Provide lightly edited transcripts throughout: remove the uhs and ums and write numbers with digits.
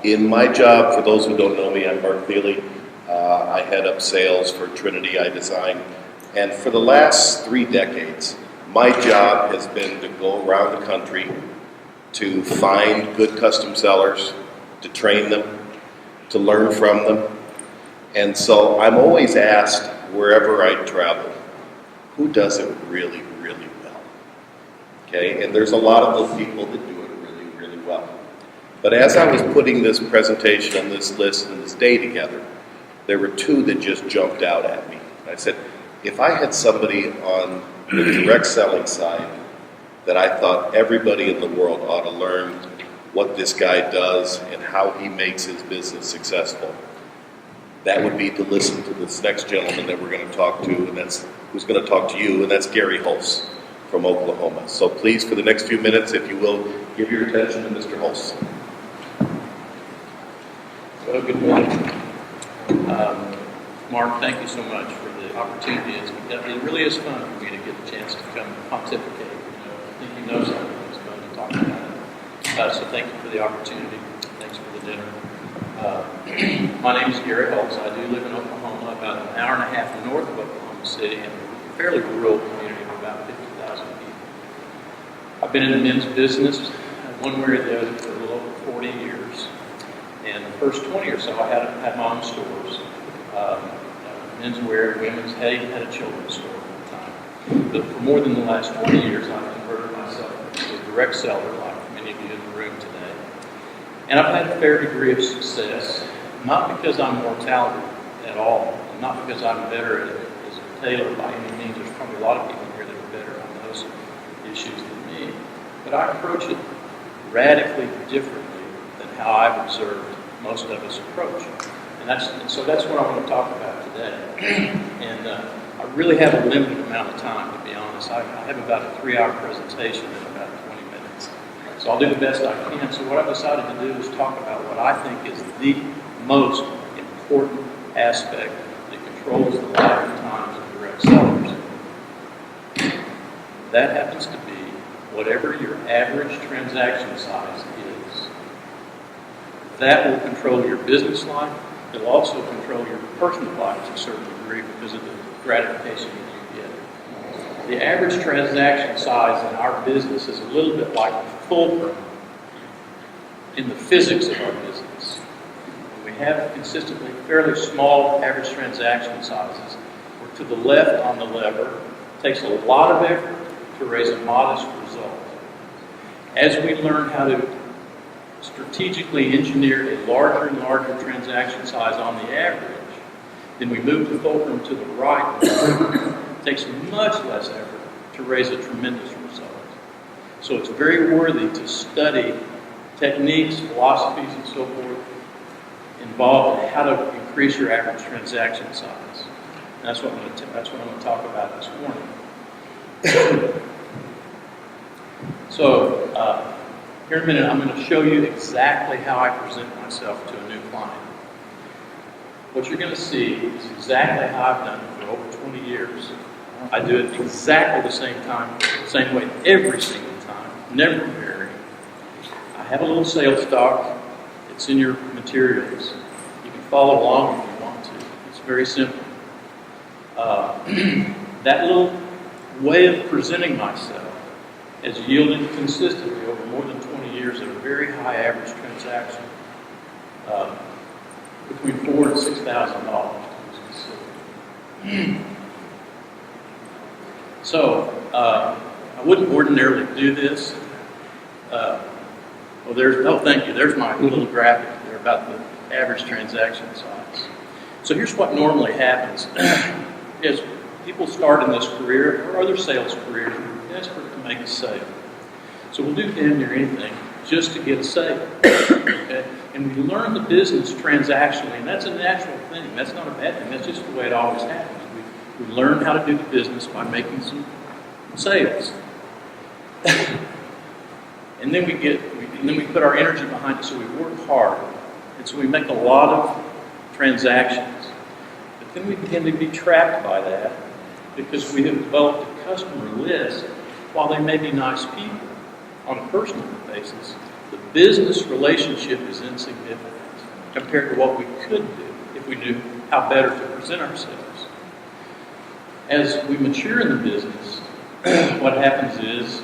In my job, for those who don't know me, I'm Mark Thiele. I head up sales for Trinity iDesign. And for the last 3 decades, my job has been to go around the country to find good custom sellers, to train them, to learn from them. And so I'm always asked, wherever I travel, who does it really, really well? Okay, and there's a lot of those people that do it really, really well. But as I was putting this presentation and this list and this day together, there were 2 that just jumped out at me. I said, if I had somebody on the direct selling side that I thought everybody in the world ought to learn what this guy does and how he makes his business successful, that would be to listen to this next gentleman that we're going to talk to, and that's who's going to talk to you, and that's Gary Hulse from Oklahoma. So please, for the next few minutes, if you will, give your attention to Mr. Hulse. Well, good morning. Mark, thank you so much for the opportunity. It really is fun for me to get the chance to come pontificate. I think you know something that's fun to talk about it. So thank you for the opportunity. Thanks for the dinner. My name is Gary Hulse. I do live in Oklahoma, about an hour and a half north of Oklahoma City, in a fairly rural community of about 50,000 people. I've been in the men's business, one way or the other, for a little over 40 years. And the first 20 or so, I had my own stores. Menswear, women's, had a children's store at the time. But for more than the last 20 years, I've converted myself into a direct seller, like many of you in the room today. And I've had a fair degree of success, not because I'm more talented at all, and not because I'm better at it as a tailor by any means. There's probably a lot of people here that are better on those issues than me. But I approach it radically differently than how I've observed most of us approach. And so that's what I want to talk about today. And I really have a limited amount of time, to be honest. I have about a 3-hour presentation in about 20 minutes. So I'll do the best I can. So what I've decided to do is talk about what I think is the most important aspect that controls the lifetimes of direct sellers. That happens to be whatever your average transaction size is. That will control your business life. It'll also control your personal life to a certain degree because of the gratification that you get. The average transaction size in our business is a little bit like fulcrum in the physics of our business. We have consistently fairly small average transaction sizes. We're to the left on the lever. It takes a lot of effort to raise a modest result. As we learn how to strategically engineer a larger and larger transaction size on the average, then we move the fulcrum to the right. It takes much less effort to raise a tremendous result. So it's very worthy to study techniques, philosophies, and so forth involved in how to increase your average transaction size. And that's what I'm going to talk about this morning. So, here in a minute, I'm going to show you exactly how I present myself to a new client. What you're going to see is exactly how I've done it for over 20 years. I do it exactly the same way every single time, never vary. I have a little sales talk. It's in your materials. You can follow along if you want to. It's very simple. That little way of presenting myself has yielded consistently over more than 20 years at a very high average transaction, between $4,000 and $6,000 to be specific. So I wouldn't ordinarily do this. Thank you. There's my little graphic there about the average transaction size. So here's what normally happens: is people start in this career or other sales careers who are desperate to make a sale. So we'll do damn near anything just to get a sale. Okay? And we learn the business transactionally, and that's a natural thing. That's not a bad thing. That's just the way it always happens. We learn how to do the business by making some sales. And then we put our energy behind it, so we work hard. And so we make a lot of transactions. But then we begin to be trapped by that because we have developed a customer list. While they may be nice people on a personal basis, The business relationship is insignificant compared to what we could do if we knew how better to present ourselves. As we mature in the business, what happens is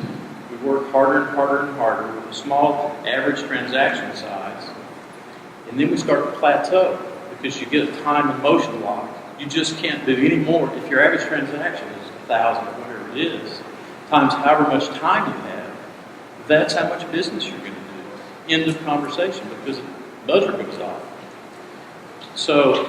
we work harder and harder and harder with a small average transaction size, and then we start to plateau because you get a time and motion lock. You just can't do any more. If your average transaction is 1,000 or whatever it is, times however much time you have, that's how much business you're going to do. End of conversation, because the buzzer goes off. So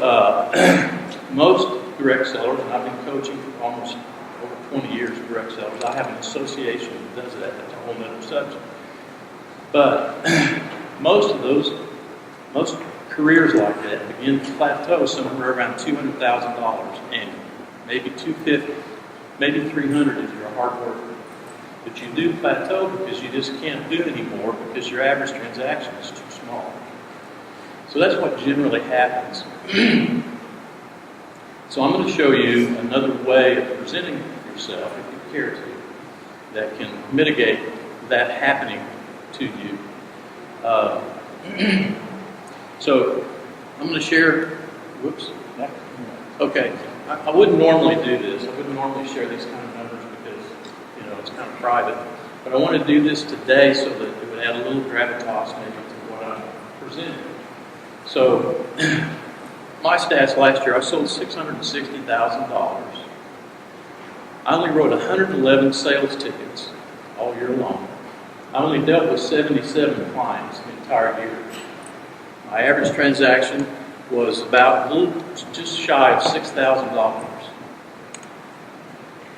most direct sellers, and I've been coaching for almost over 20 years of direct sellers. I have an association that does that. That's a whole other subject. But most careers like that begin to plateau somewhere around $200,000 annually, maybe $250,000, maybe $300,000 if you're a hard worker. But you do plateau because you just can't do anymore because your average transaction is too small. So that's what generally happens. So I'm going to show you another way of presenting yourself, if you care to, that can mitigate that happening to you. So I'm going to share, whoops, okay. I wouldn't normally do this. I wouldn't normally share these kind of numbers because, it's kind of private. But I want to do this today so that it would add a little gravitas maybe to what I'm presenting. So my stats last year, I sold $660,000. I only wrote 111 sales tickets all year long. I only dealt with 77 clients the entire year. My average transaction was about just shy of $6,000.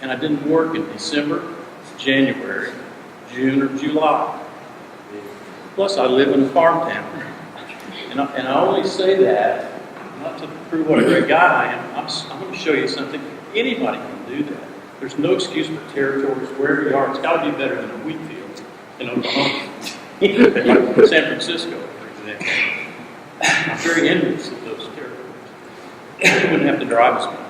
And I didn't work in December, January, June, or July. Plus, I live in a farm town. And I only say that not to prove what a great guy I am. I'm going to show you something. Anybody can do that. There's no excuse for territories wherever you are. It's got to be better than a wheat field in Oklahoma. San Francisco, for example. I'm very envious of those territories. You wouldn't have to drive as much.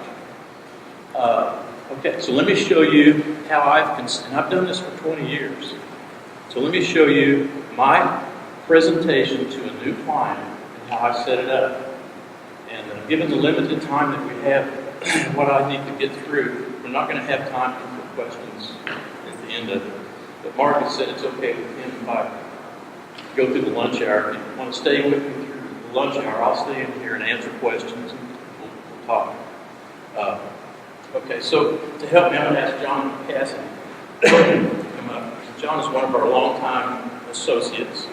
Okay, so let me show you how and I've done this for 20 years. So let me show you my presentation to a new client and how I set it up. And given the limited time that we have, what I need to get through, we're not going to have time for questions at the end of it. But Mark has said it's okay with him if I go through the lunch hour. If you want to stay with me through the lunch hour, I'll stay in here and answer questions and we'll talk. Okay, so to help me, I'm going to ask John Cassidy to come up. John is one of our longtime associates,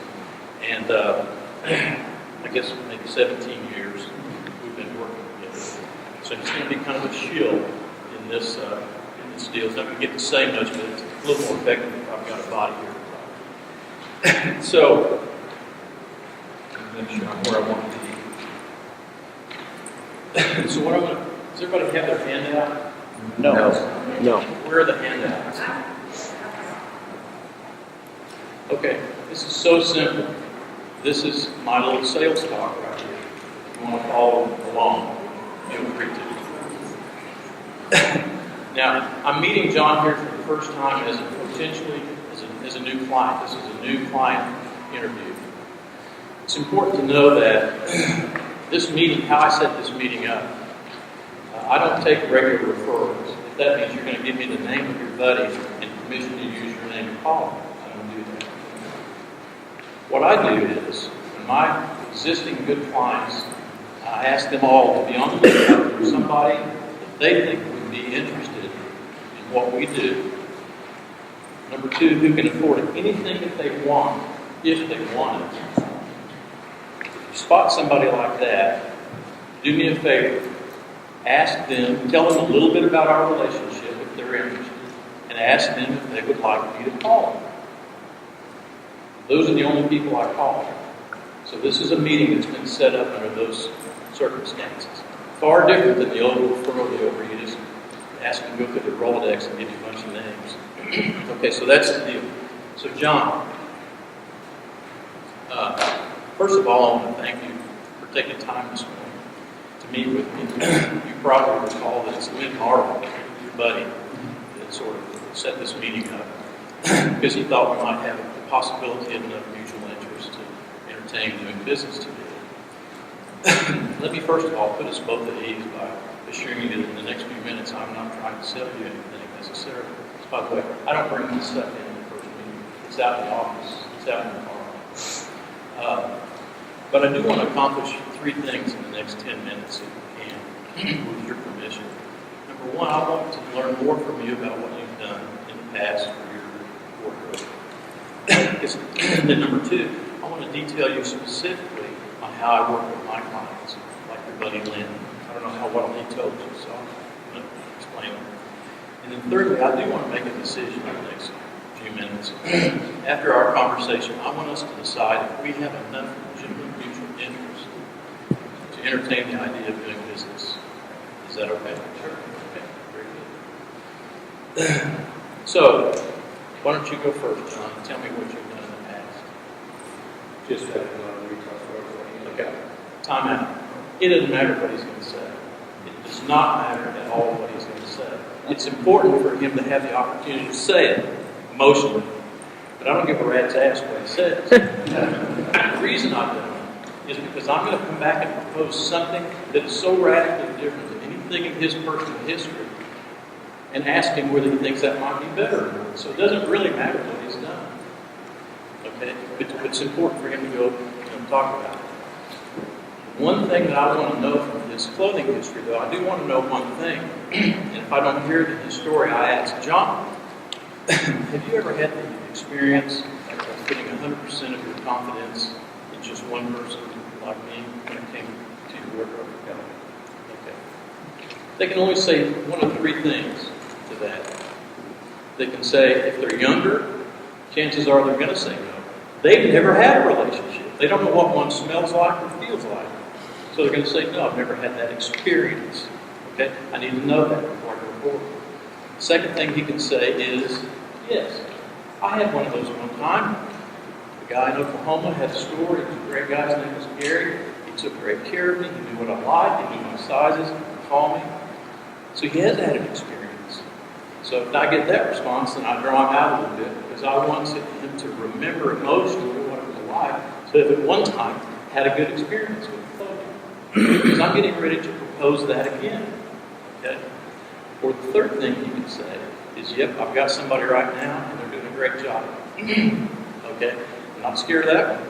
and I guess maybe 17 years we've been working together. So he's going to be kind of a shield in this deal. It's not going to get to say much, but it's a little more effective if I've got a body here. So, make sure I'm where I want to be. So what I'm going to, does everybody have their handout? No. Where are the handouts? Okay, this is so simple. This is my little sales talk right here. If you want to follow along, feel free to. Now, I'm meeting John here for the first time as a new client. This is a new client interview. It's important to know that this meeting, how I set this meeting up, I don't take regular referrals. If that means you're going to give me the name of your buddy and permission to use your name and call him, I don't do that. What I do is, when my existing good clients, I ask them all to be on the lookout for somebody that they think would be interested in what we do. Number two, who can afford anything that they want, if they want it. If you spot somebody like that, do me a favor. Ask them, tell them a little bit about our relationship if they're interested, and ask them if they would like me to call them. Those are the only people I call. So this is a meeting that's been set up under those circumstances. Far different than the old referral deal where you just ask them to go through the Rolodex and give you a bunch of names. Okay, so that's the deal. So John, first of all, I want to thank you for taking time this morning to meet with me. You probably recall that it's Lynn Marvel, your buddy, that sort of set this meeting up because he thought we might have a possibility of enough mutual interest. entertain doing business together. Let me first of all put us both at ease by assuring you that in the next few minutes I'm not trying to sell you anything necessarily. By the way, I don't bring this stuff in the first meeting. It's out in the office. It's out in the car. But I do want to accomplish 3 things in the next 10 minutes if we can, with your permission. Number one, I want to learn more from you about what you've done in the past for your wardrobe. And then number 2, I want to detail you specifically on how I work with my clients, like your buddy Lynn. I don't know how well he told you, so I'm going to explain it. And then thirdly, I do want to make a decision in the next few minutes. After our conversation, I want us to decide if we have enough legitimate mutual interest to entertain the idea of doing business. Is that okay? Sure. Okay, very good. So, why don't you go first, John, and tell me what you've done in the past. Just have a retail store. Okay. Time out. It doesn't matter what he's going to say. It does not matter at all what he's going to say. It's important for him to have the opportunity to say it emotionally. But I don't give a rat's ass what he says. The reason I don't is because I'm going to come back and propose something that is so radically different than anything in his personal history and ask him whether he thinks that might be better or not. So it doesn't really matter what he's done. Okay? But it's important for him to go and talk about it. One thing that I want to know from his clothing history, though, I do want to know one thing. And if I don't hear it in his story, I ask John, have you ever had the experience of putting 100% of your confidence in just one person like me when it came to your wardrobe? Okay. They can only say one of 3 things to that. They can say, if they're younger, chances are they're going to say no. They've never had a relationship. They don't know what one smells like or feels like. So they're going to say, no, I've never had that experience. Okay? I need to know that before I go forward. The second thing he can say is, yes, I had one of those one time. The guy in Oklahoma had a store. He was a great guy. His name was Gary. He took great care of me. He knew what I liked. He knew my sizes. He could call me. So he has had an experience. So if I get that response, then I draw him out a little bit because I want him to remember emotionally what it was like. So if at one time had a good experience with clothing. Because I'm getting ready to propose that again. Okay? Or the third thing you can say is, yep, I've got somebody right now and they're doing a great job. Okay? I'm not scared of that one.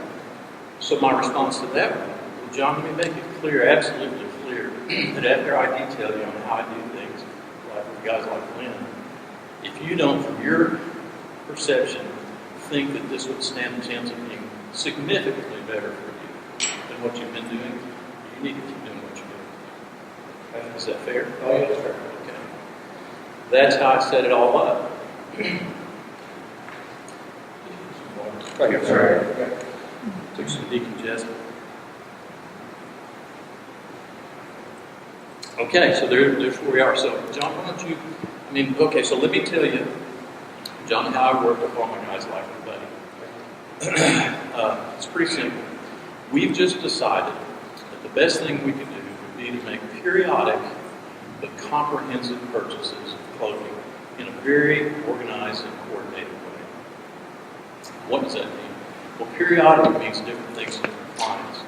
So my response to that one, well, John, let me make it clear, absolutely clear, that after I detail you on how I do things, like with guys like Lynn, if you don't, from your perception, think that this would stand the chance of being significantly better for you than what you've been doing, you need to keep doing what you're doing. Is that fair? Oh, yeah, that's fair. Okay. That's how I set it all up. Sorry. Okay. Took some decongestant. Okay, so there's where we are. So, John, why don't you, okay, so let me tell you, John, how I work with all my guys like everybody. It's pretty simple. We've just decided that the best thing we can do would be to make periodic but comprehensive purchases of clothing in a very organized and coordinated way. What does that mean? Well, periodic means different things to different clients.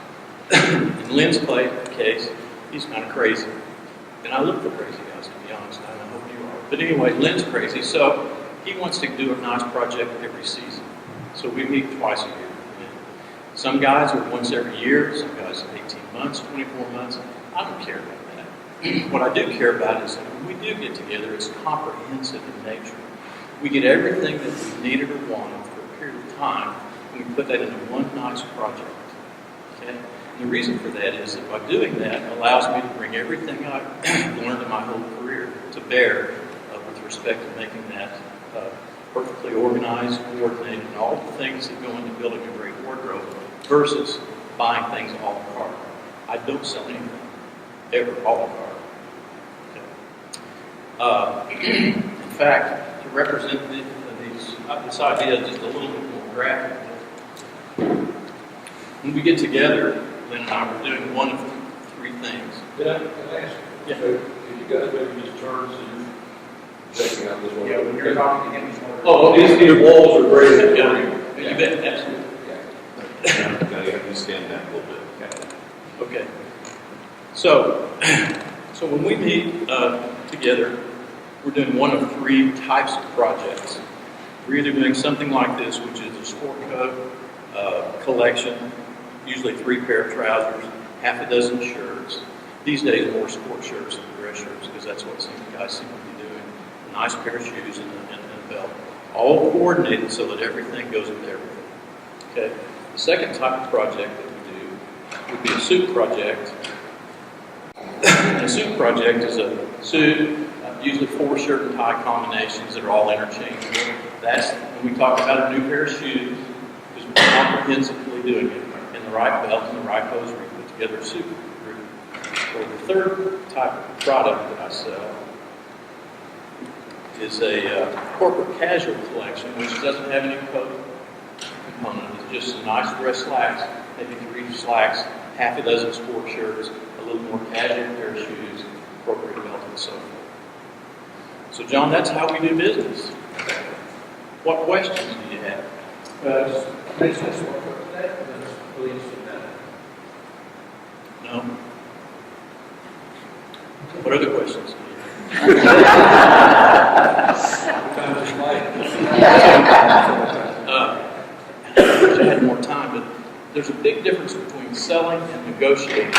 In Lynn's case, he's kind of crazy. And I look for crazy guys, to be honest, and I hope you are. But anyway, Lynn's crazy, so he wants to do a nice project every season. So we meet twice a year. Some guys are once every year, some guys are 18 months, 24 months. I don't care about that. What I do care about is that when we do get together, it's comprehensive in nature. We get everything that we needed or wanted for a period of time, and we put that into one nice project. Okay? And the reason for that is that by doing that, it allows me to bring everything I've learned in my whole career to bear with respect to making that perfectly organized, coordinated, and all the things that go into building a great wardrobe versus buying things a la carte. I don't sell anything, ever, a la carte. Okay. In fact, to represent this idea just a little bit more graphically, when we get together, Lynn and I were doing one of 3 things. Can I ask? Yeah. So, if you guys maybe just turn so you're checking out this one. Yeah, when you're talking to him, These walls are great. Yeah, you bet, absolutely. Yeah. me stand back a little bit. Okay. So, so when we meet together, we're doing one of three types of projects. We're either doing something like this, which is a sport coat collection, usually 3 pair of trousers, half a dozen shirts. These days, more sport shirts than dress shirts, because that's what guys seem to be doing. A nice pair of shoes and a belt. All coordinated so that everything goes with everything. Okay. The second type of project that we do would be a suit project. And a suit project is a suit, usually 4 shirt and tie combinations that are all interchangeable. That's when we talk about a new pair of shoes, because we're comprehensively doing it. And the right belt and the right hosiery, we put together a suit group. So the third type of product that I sell is a corporate casual collection, which doesn't have any coat component. It's just some nice dress slacks, maybe 3 slacks, half a dozen sport shirts, a little more casual pair of shoes, appropriate belt, and so forth. So, John, that's how we do business. What questions do you have? Just mention this one for today, and that's really interesting that. No? What other questions do you have? Time is light. I wish I had more time, but there's a big difference between selling and negotiating.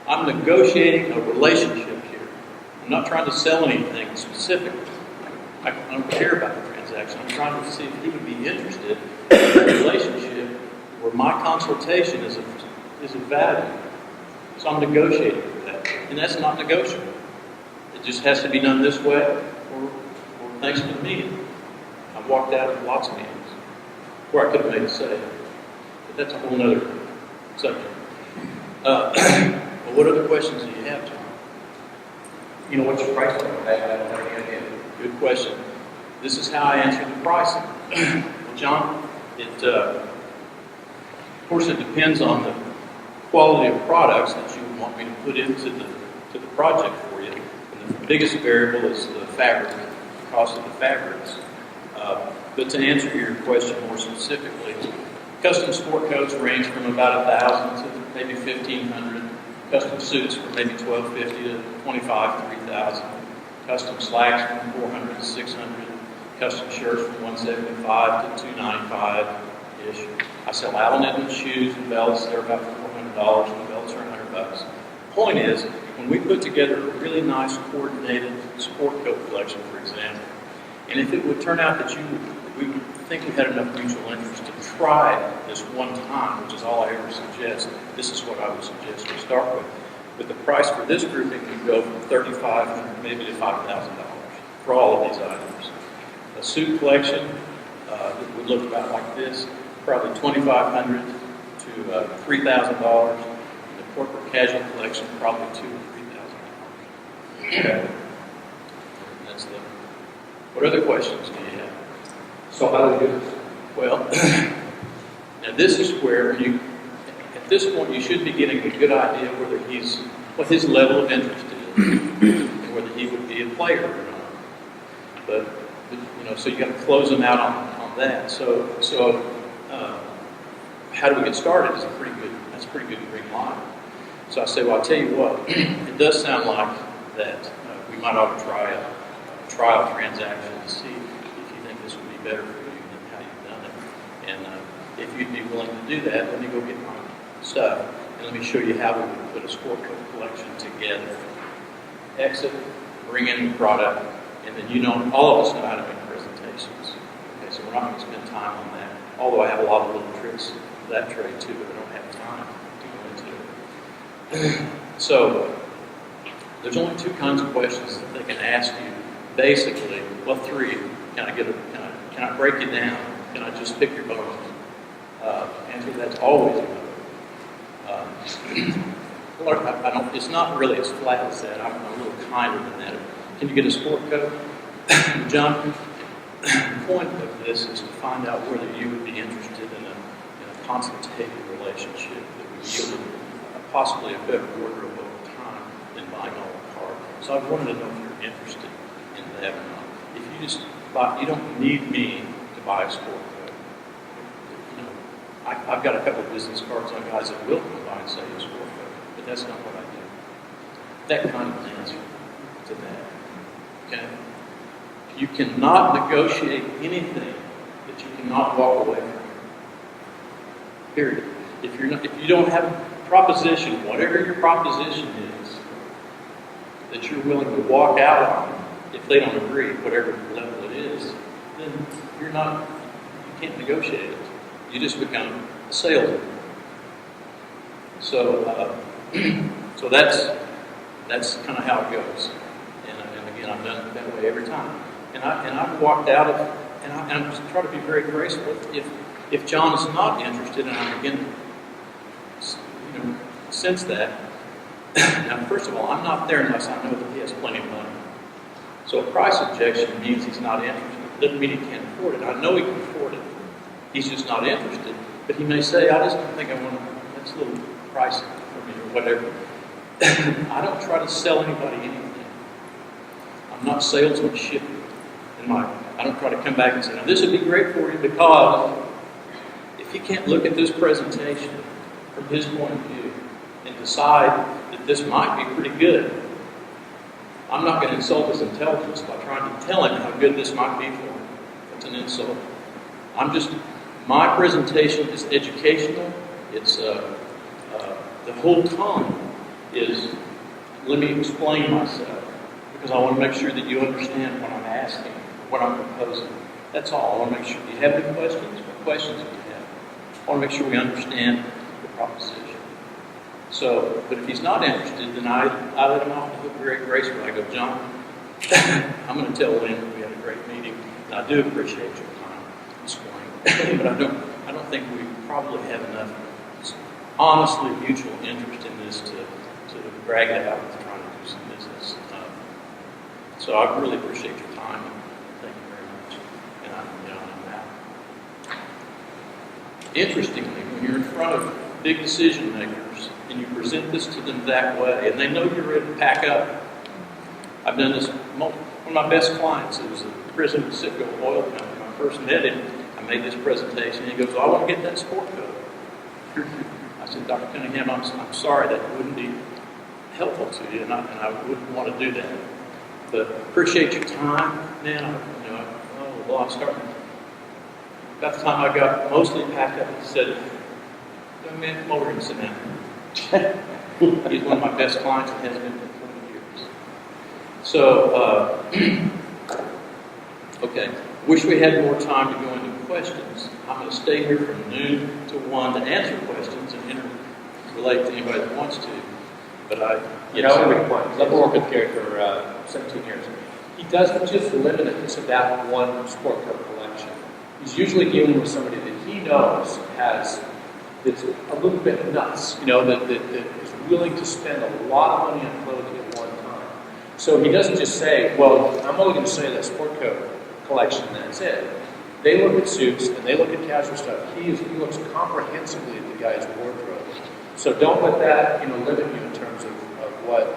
I'm negotiating a relationship here. I'm not trying to sell anything specifically. I don't care about the transaction. I'm trying to see if he would be interested in a relationship where my consultation is of value. So I'm negotiating for that. And that's not negotiable. It just has to be done this way, or thanks for the meeting. I've walked out of lots of meetings where I could have made a sale. But that's a whole other subject. Well, what other questions do you have, John? You know, what's your price point? I don't have any idea. Good question. This is how I answer the pricing. Well, John, of course, it depends on the quality of products that you want me to put into the project for you. And the biggest variable is the fabric, the cost of the fabrics. But to answer your question more specifically, custom sport coats range from about $1,000 to maybe $1,500. Custom suits from maybe $1,250 to $2,500, $3,000. Custom slacks from $400 to $600. Custom shirts from $175 to $295-ish. I sell Allen shoes and belts. They're about $400, and the belts are $100. Point is, when we put together a really nice coordinated sport coat collection, for example, and if it would turn out that we would think we had enough mutual interest to try this one time, which is all I ever suggest, this is what I would suggest we start with. But the price for this grouping would go from $3,500 maybe to $5,000 for all of these items. A suit collection that would look about like this, probably $2,500 to $3,000. And the corporate casual collection, probably $2,000 to $3,000. Okay. That's the. What other questions do you have? So how do we do this? Well, now this is where at this point, you should be getting a good idea what his level of interest is, and whether he would be a player or not. But so you got to close him out on that. So how do we get started? That's a pretty good green line. So I say, well, I'll tell you what, it does sound like that we might ought to try a trial transaction to see if you think this would be better for you than how you've done it. And if you'd be willing to do that, let me go get my stuff and let me show you how we would put a sport coat collection together. Exit, bring in the product, and then all of us know how to make presentations. Okay, so we're not going to spend time on that. Although I have a lot of little tricks of that trade too, but I don't have time to go into it. So there's only 2 kinds of questions that they can ask you. Basically, well, 3. Can I break you down? Can I just pick your bones? Answer that's always a no. It's not really as flat as that. I'm a little kinder than that. Can you get a sport coat? John, the point of this is to find out whether you would be interested in a consultative relationship that would yield possibly a better wardrobe over time than buying all the part. So I wanted to know if you're interested in that or not. If you just you don't need me to buy a sport coat. I've got a couple of business cards on guys that will combine sales work, but that's not what I do. That kind of answer to that. Okay? You cannot negotiate anything that you cannot walk away from. Period. If you don't have a proposition, whatever your proposition is, that you're willing to walk out on, if they don't agree, whatever level it is, then you can't negotiate it. You just become a salesman. So, so that's kind of how it goes. And again, I've done it that way every time. And I've walked out of, and I'm just trying to be very graceful. If John is not interested, and I begin to sense that, now first of all, I'm not there unless I know that he has plenty of money. So a price objection means he's not interested. Doesn't mean he can't afford it. I know he can afford it. He's just not interested. But he may say, I just don't think I want to, that's a little pricey for me or whatever. I don't try to sell anybody anything. I'm not salesmanship. I don't try to come back and say, now this would be great for you because if he can't look at this presentation from his point of view and decide that this might be pretty good, I'm not going to insult his intelligence by trying to tell him how good this might be for him. That's an insult. My presentation is educational. It's the whole tone is, let me explain myself, because I want to make sure that you understand what I'm asking, what I'm proposing. That's all. I want to make sure. Do you have any questions? What questions do you have? I want to make sure we understand the proposition. So, but if he's not interested, then I let him off the hook very gracefully. I go, John, I'm going to tell Lynn that we had a great meeting, and I do appreciate your time explaining. But I don't think we probably have enough honestly mutual interest in this to drag it out with trying to do some business. So I really appreciate your time. Thank you very much. And I'm out. Interestingly, when you're in front of big decision makers and you present this to them that way, and they know you're ready to pack up. I've done this. One of my best clients, it was the president of Citgo Oil Company. When I first met him, I made this presentation. And he goes, I want to get that sport coat. I said, Dr. Cunningham, I'm sorry, that wouldn't be helpful to you, and I wouldn't want to do that. But appreciate your time, man. I'm starting. About the time I got mostly packed up, I said, young man, come over and sit down. He's one of my best clients and has been for 20 years. So, okay. Wish we had more time to go into questions. I'm going to stay here from noon to 1 to answer questions and relate to anybody that wants to. But I've worked with Gary for 17 years. He doesn't just limit it to that one sport coat collection. He's usually dealing with somebody that he knows that's a little bit nuts, that is willing to spend a lot of money on clothing at one time. So he doesn't just say, well, I'm only going to say that sport coat collection and that's it. They look at suits and they look at casual stuff. He looks comprehensively at the guy's wardrobe. So don't let that limit you in terms of what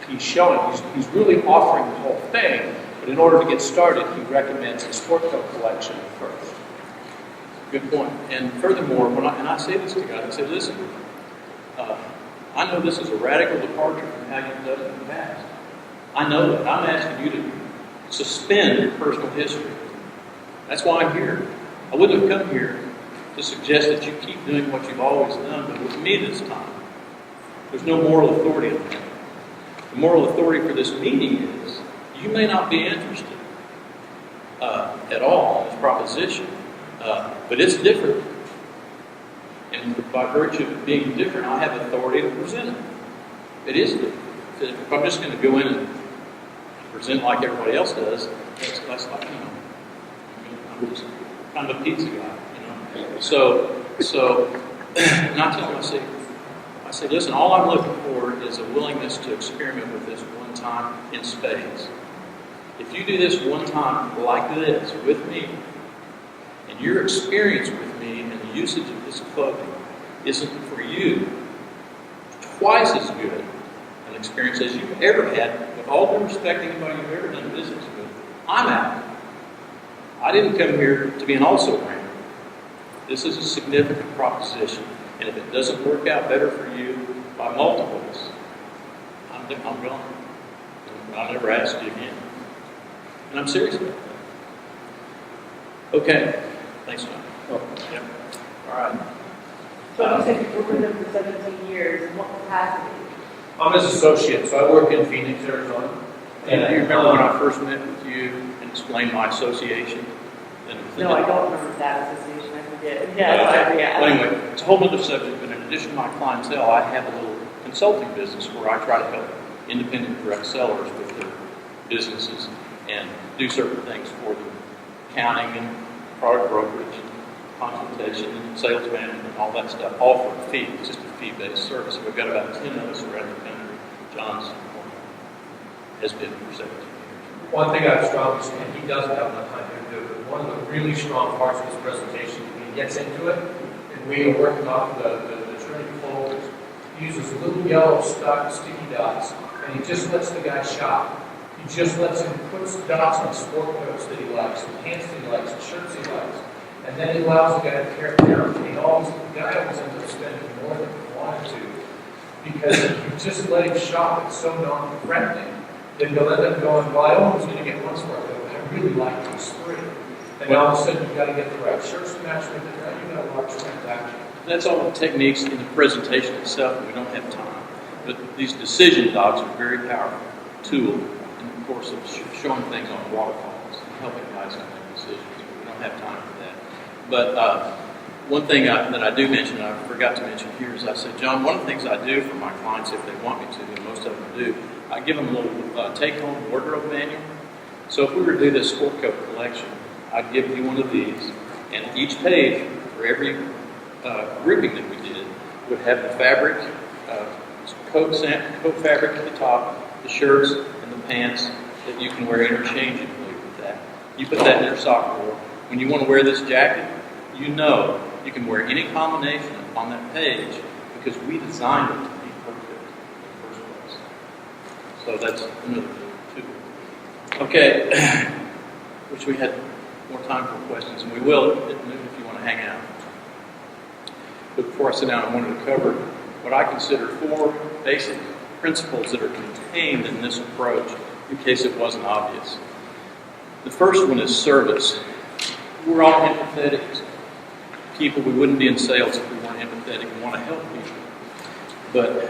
he's showing. He's really offering the whole thing, but in order to get started, he recommends the sport coat collection first. Good point. And furthermore, when I say this to guys, I say, listen, I know this is a radical departure from how you've done it in the past. I know that. I'm asking you to suspend your personal history. That's why I'm here. I wouldn't have come here to suggest that you keep doing what you've always done, but with me this time. There's no moral authority on that. The moral authority for this meeting is you may not be interested at all in this proposition, but it's different. And by virtue of it being different, I have authority to present it. It is different. If I'm just going to go in and present like everybody else does, that's like, I'm just kind of a pizza guy, So, and I tell them, I say, listen, all I'm looking for is a willingness to experiment with this one time in spades. If you do this one time like this with me, and your experience with me and the usage of this clothing isn't for you twice as good an experience as you've ever had, with all due respect to anybody you've ever done business with, I'm out. I didn't come here to be an also-ran. This is a significant proposition, and if it doesn't work out better for you by multiples, I'm gone. I'll never ask you again. And I'm serious about that. Okay. Thanks, John. Oh. Yep. All right. So you said you've worked with them for 17 years. In what capacity? I'm his associate, so I work in Phoenix, Arizona. And do you remember when I first met with you and explained my association? No, I don't remember that association. I forget. Well, Yeah. anyway, it's a whole other subject, but in addition to my clientele, I have a little consulting business where I try to help independent direct sellers with their businesses and do certain things for them. Accounting and product brokerage, consultation, and sales management, and all that stuff, all for a fee. It's just a fee-based service. We've got about 10 of us around the country. John's has been for 17 years. One thing I strongly say, and he doesn't have enough time to do it, but one of the really strong parts of his presentation, when he gets into it, and we are working off the Trinity folders, he uses little yellow sticky dots, and he just lets the guy shop. He just lets him put dots on sport coats that he likes, and pants that he likes, and shirts he likes. And then he allows the guy to tear it down. And the guy always ends up spending more than he wanted to, because if you just let him shop, it's so non-threatening. Then you'll end up going, well, I only was going to get one sport coat, but I really like these three. And all of a sudden, you've got to get the right shirts to match with it, right? You've got a large transaction. That's all the techniques in the presentation itself, and we don't have time. But these decision dogs are a very powerful tool in the course of showing things on waterfalls and helping guys make decisions. We don't have time for that. But one thing that I do mention, and I forgot to mention here, is I said, John, one of the things I do for my clients, if they want me to, and most of them do, I give them a little take-home wardrobe manual. So if we were to do this sport coat collection, I'd give you one of these, and each page for every grouping that we did would have the fabric, coat fabric at the top, the shirts and the pants that you can wear interchangeably with that. You put that in your sock drawer. When you want to wear this jacket, you know you can wear any combination on that page because we designed it to be perfect in the first place. So that's another tool. Okay, wish we had more time for questions, and we will at noon if you want to hang out. But before I sit down, I wanted to cover what I consider 4 basic principles that are contained in this approach, in case it wasn't obvious. The first one is service. We're all empathetic people. We wouldn't be in sales if we weren't empathetic and want to help people. But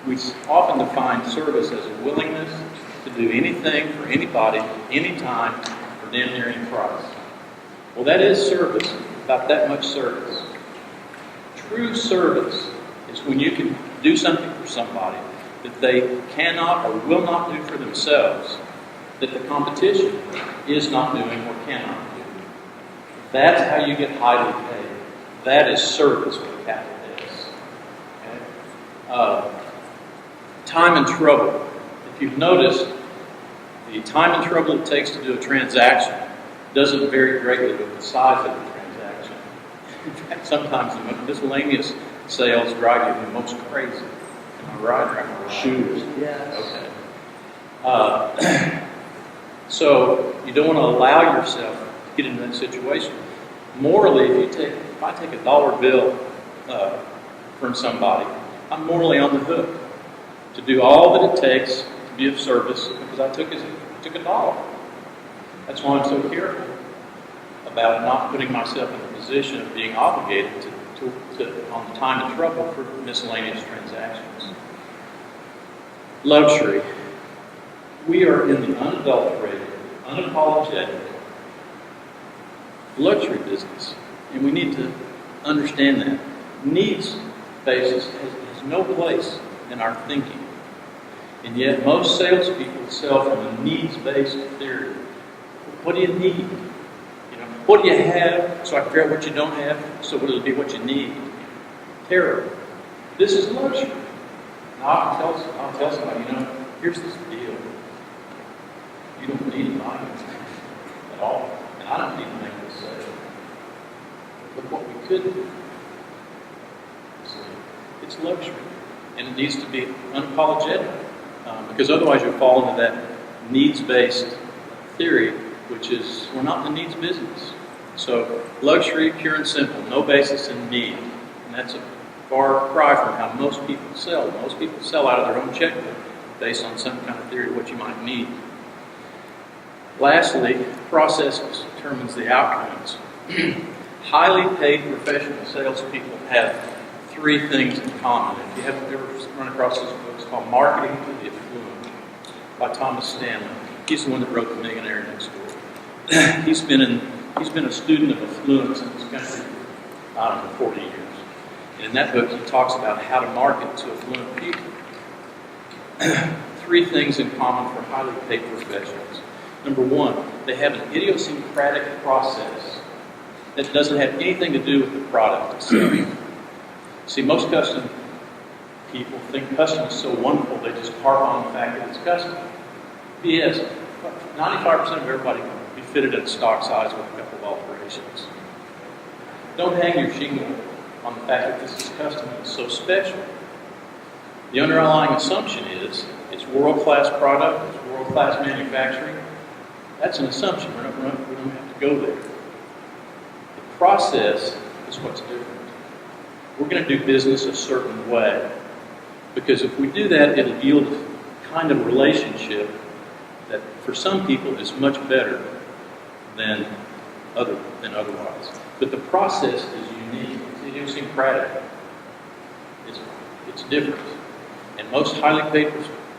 we often define service as a willingness to do anything for anybody, anytime, for damn near any price. Well, that is service, about that much service. True service is when you can do something for somebody that they cannot or will not do for themselves, that the competition is not doing or cannot do. That's how you get highly paid. That is service with a capital S. Okay? Time and trouble. If you've noticed, the time and trouble it takes to do a transaction doesn't vary greatly with the size of the transaction. In fact, sometimes the miscellaneous sales drive you the most crazy. Am I right or am I right? Shoes. Yes. Okay. So you don't want to allow yourself to get into that situation. Morally, if I take a dollar bill from somebody, I'm morally on the hook to do all that it takes to be of service because I took a dollar. That's why I'm so careful about not putting myself in a position of being obligated to on the time and trouble for miscellaneous transactions. Luxury. We are in the unadulterated, unapologetic luxury business, and we need to understand that. Needs basis has no place in our thinking, and yet most salespeople sell from a needs-based theory. What do you need? You know, what do you have? So I figure out what you don't have, so it'll be what you need. Terrible. This is luxury. Now I'll tell somebody, here's this deal. You don't need to buy it at all. And I don't need to make this sale. But what we could do, it's luxury. And it needs to be unapologetic. Because otherwise you'll fall into that needs-based theory, which is we're not in the needs business. So luxury, pure and simple, no basis in need. And that's a far cry from how most people sell. Most people sell out of their own checkbook based on some kind of theory of what you might need. Lastly, processes determines the outcomes. Highly paid professional salespeople have three things in common. If you haven't ever run across this book, it's called Marketing to the Affluent by Thomas Stanley. He's the one that wrote The Millionaire Next Door. He's been a student of affluence in this country for, I don't know, 40 years. And in that book, he talks about how to market to affluent people. Three things in common for highly paid professionals. Number one, they have an idiosyncratic process that doesn't have anything to do with the product itself. See, most custom people think custom is so wonderful, they just harp on the fact that it's custom. BS. 95% of everybody can be fitted at a stock size with a couple of alterations. Don't hang your shingle on the fact that this is custom and it's so special. The underlying assumption is it's world-class product, it's world-class manufacturing. That's an assumption. We don't have to go there. The process is what's different. We're going to do business a certain way because if we do that, it'll yield a kind of relationship that for some people is much better than otherwise. But the process is unique. It's idiosyncratic. It's different. And most highly paid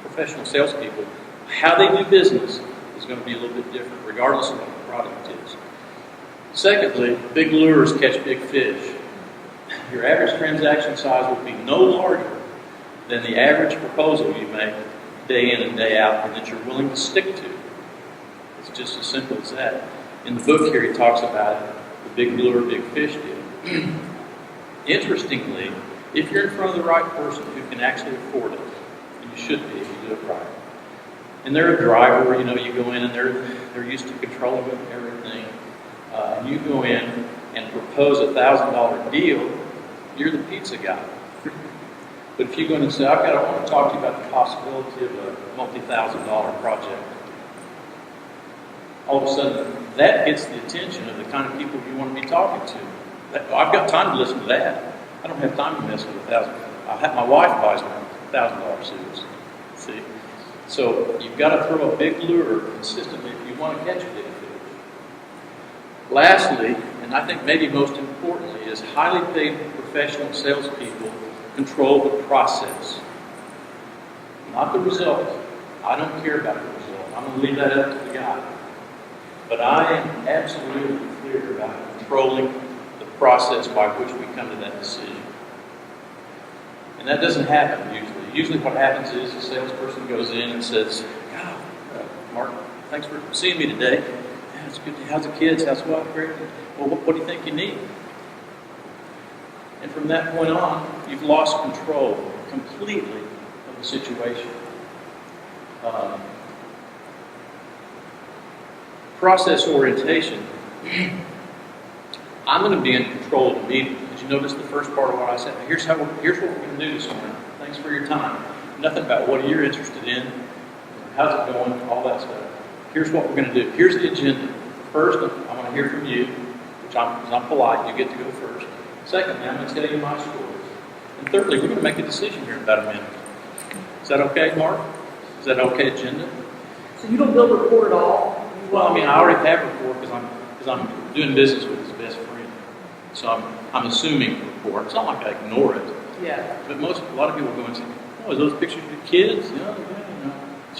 professional salespeople, how they do business is going to be a little bit different, regardless of what the product is. Secondly, big lures catch big fish. Your average transaction size will be no larger than the average proposal you make day in and day out and that you're willing to stick to. It's just as simple as that. In the book here, he talks about the big lure, big fish deal. Interestingly, if you're in front of the right person who can actually afford it, and you should be if you do it right, and they're a driver, you go in and they're used to controlling everything, and you go in and propose a $1,000 deal, you're the pizza guy. But if you go in and say, I want to talk to you about the possibility of a multi-$1,000 project, all of a sudden that gets the attention of the kind of people you want to be talking to. I've got time to listen to that. I don't have time to mess with $1,000. My wife buys me $1,000 suits. See? So you've got to throw a big lure consistently if you want to catch big fish. Lastly, and I think maybe most importantly, is highly paid professional salespeople control the process, not the result. I don't care about the result. I'm going to leave that up to the guy. But I am absolutely clear about controlling the process by which we come to that decision. And that doesn't happen usually. Usually what happens is the salesperson goes in and says, God, Mark, thanks for seeing me today. Yeah, it's good. How's the kids? How's the wife? Great. Well, what do you think you need? And from that point on, you've lost control completely of the situation. Process orientation. I'm going to be in control of the meeting. Did you notice the first part of what I said? Here's what we're going to do this morning. Thanks for your time. Nothing about what you're interested in, how's it going, all that stuff. Here's what we're going to do. Here's the agenda. First, I want to hear from you, which I'm polite. You get to go first. Secondly, I'm going to tell you my stories. And thirdly, we're going to make a decision here in about a minute. Is that okay, Mark? Is that okay, agenda? So you don't build a report at all? Well, I already have a report because I'm doing business with his best friend. So I'm assuming a report. It's not like I ignore it. Yeah. But a lot of people go and say, "Oh, is those pictures of your kids?"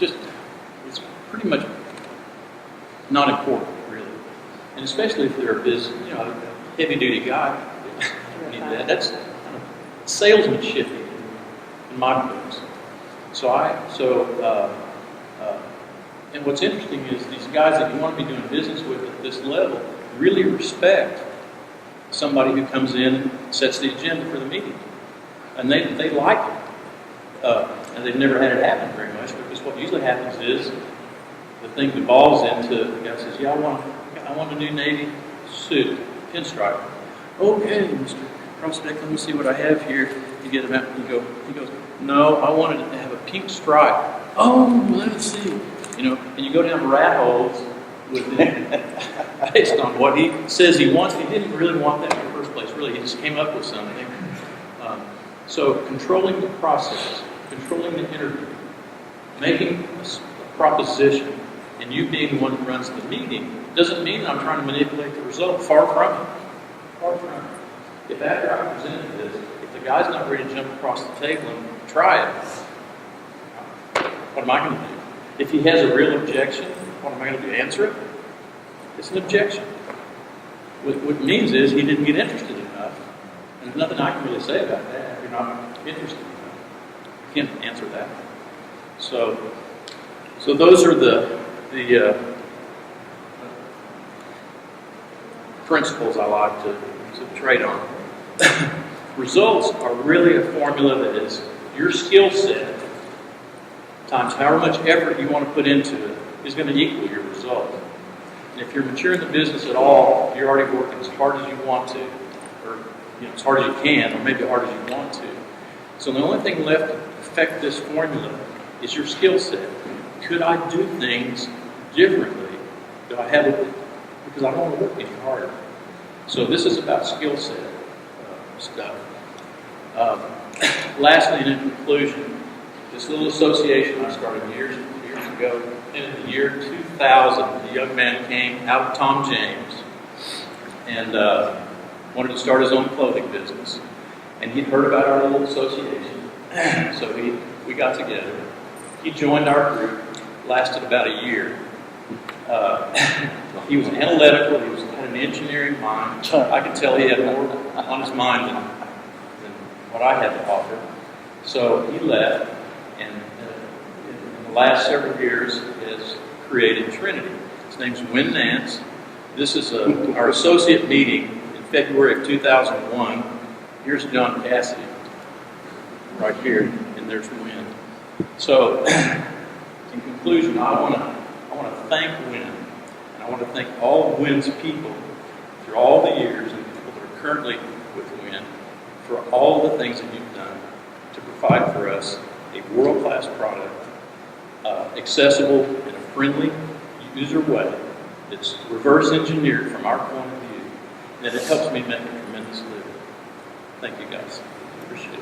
It's pretty much not important, really. And especially if they're a business, a heavy-duty guy, they don't need that. That's kind of salesmanship in my books. And what's interesting is these guys that you want to be doing business with at this level really respect somebody who comes in and sets the agenda for the meeting. And they like it. And they've never had it happen very much because what usually happens is the thing devolves into the guy says, "Yeah, I want a new Navy suit, pinstripe." "Okay, Mr. Prospect, let me see what I have here." You get him out and he goes, "No, I wanted it to have a pink stripe." "Oh, let's see." And you go down rat holes with it. based on what he says he wants. He didn't really want that in the first place, really. He just came up with something. So controlling the process, controlling the interview, making a proposition, and you being the one that runs the meeting doesn't mean that I'm trying to manipulate the result. Far from it. Far from it. If after I presented this, if the guy's not ready to jump across the table and try it, what am I going to do? If he has a real objection, what am I going to do? Answer it? It's an objection. What it means is he didn't get interested enough. And there's nothing I can really say about that if you're not interested enough. You can't answer that. So those are the principles I like to trade on. Results are really a formula that is your skill set times however much effort you want to put into it is going to equal your result. And if you're mature in the business at all, you're already working as hard as you want to, or as hard as you can, or maybe as hard as you want to. So the only thing left to affect this formula is your skill set. Could I do things differently? Do I have it? Because I don't want to work any harder. So this is about skill set stuff. Lastly, and in conclusion, this little association I started years ago, in the year 2000, a young man came out of Tom James and wanted to start his own clothing business. And he'd heard about our little association, so we got together. He joined our group, lasted about a year. He was analytical, had an engineering mind. I could tell he had more on his mind than what I had to offer. So he left, and in the last several years has created Trinity. His name's Win Nance. This is our associate meeting in February of 2001. Here's John Cassidy, right here, and there's Win. So, in conclusion, I want to thank Win, and I want to thank all of Win's people through all the years, and people that are currently with Win, for all the things that you've done to provide for us a world-class product, accessible in a friendly user way, that's reverse engineered from our point of view, and that it helps me make a tremendous living. Thank you guys. Appreciate it.